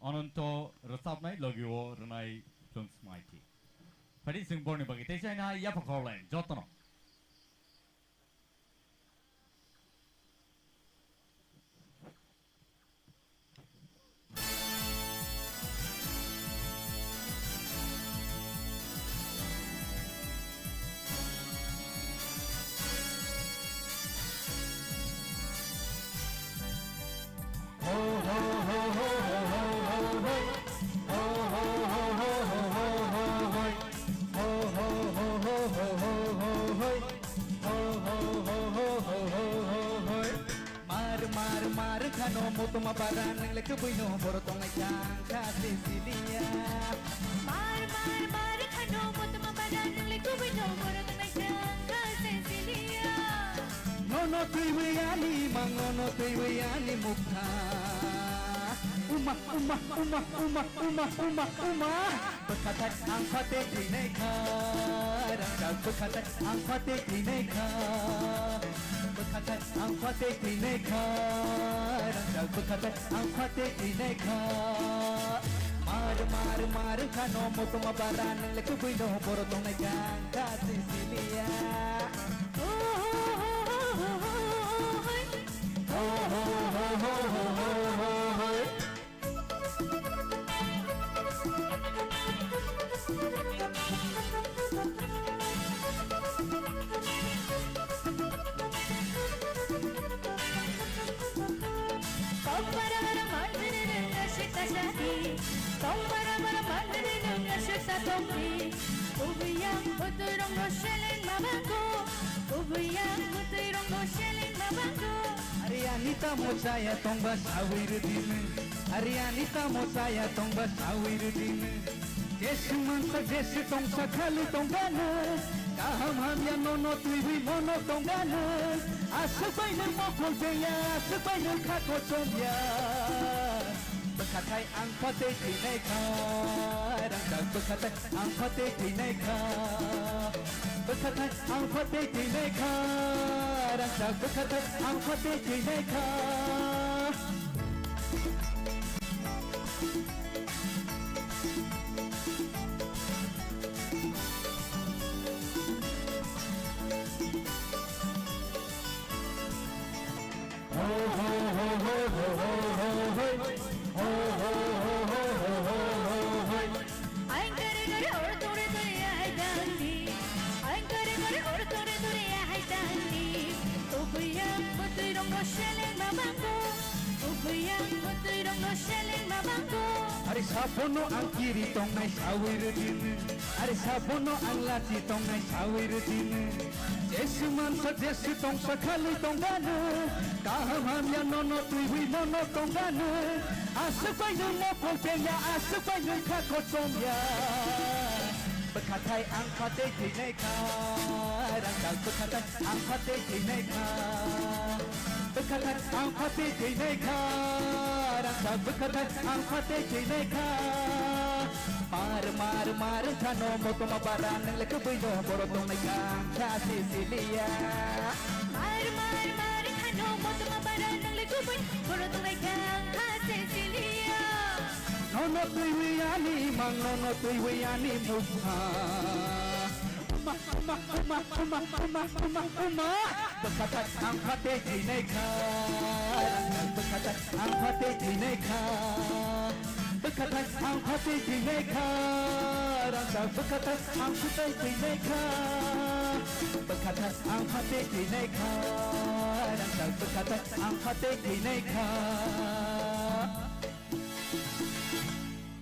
अनंत रसाबनाय लोगियो रनाय फ्लुंस mighty फरी Singh board बगी तेजाइना या पकौलें जोतनो Mar kano moto mabaran ng lekabuino borotong ay jangka Cecilia. Mar kano moto mabaran ng lekabuino borotong ay jangka Cecilia. Nono tuiwayani mangono tuiwayani mukha. Uma berkatat ang pati tineka rangkag berkatat ang pati tineka berkatat ang pati tineka rangkag berkatat ang pati tineka mar kano moto mabaran ng lekabuino borotong na jangka Cecilia. Ubiyang uturong no shelling mabango, ubiyang uturong no shelling mabango. Arianita mo saya tong basawir din, Arianita mo saya tong basawir din. Jesu man sa Jesu tong sakali tong ganas, kaham ya nono tuwi mono tong ganas. Asabay ng mokol beya, asabay ng kakotsobya. Berkatai ang pati tineka rangkag berkatai ang pati tineka berkatai ang pati tineka rangkag berkatai ang pati tineka. Ho ho ho ho ho ho ho ho. I'm gonna or tore tore ay dandi. I'm gonna or tore tore ay dandi. Ubiyang uturong no shelling mabango, ubiyang uturong no shelling mabango. Ari sabono ang kiri tong nai sawir din, Ari sabono ang lati tong nai sawir din. Jesu man sa Jesu tong sakali tong gana, kaham ya nono tuwi mono tong gana. Asapay ng mokol kaya asapay ng kakotsobya. Berkatai ang pati tineka rangkag berkatai ang pati tineka berkatai ang pati tineka rangkag berkatai ang pati tineka. Mar kano moto mabaran ng lekabuino borotong na jangka Cecilia. Mar kano moto mabaran ng lekabuino borotong ay jangka Cecilia. Nono tuiwayani mang nono tuiwayani mukha. Uma berkatat ang pati tineka rangkag berkatat ang pati tineka berkatat ang pati tineka rangkag berkatat ang pati tineka berkatat ang pati tineka rangkag berkatat ang pati tineka.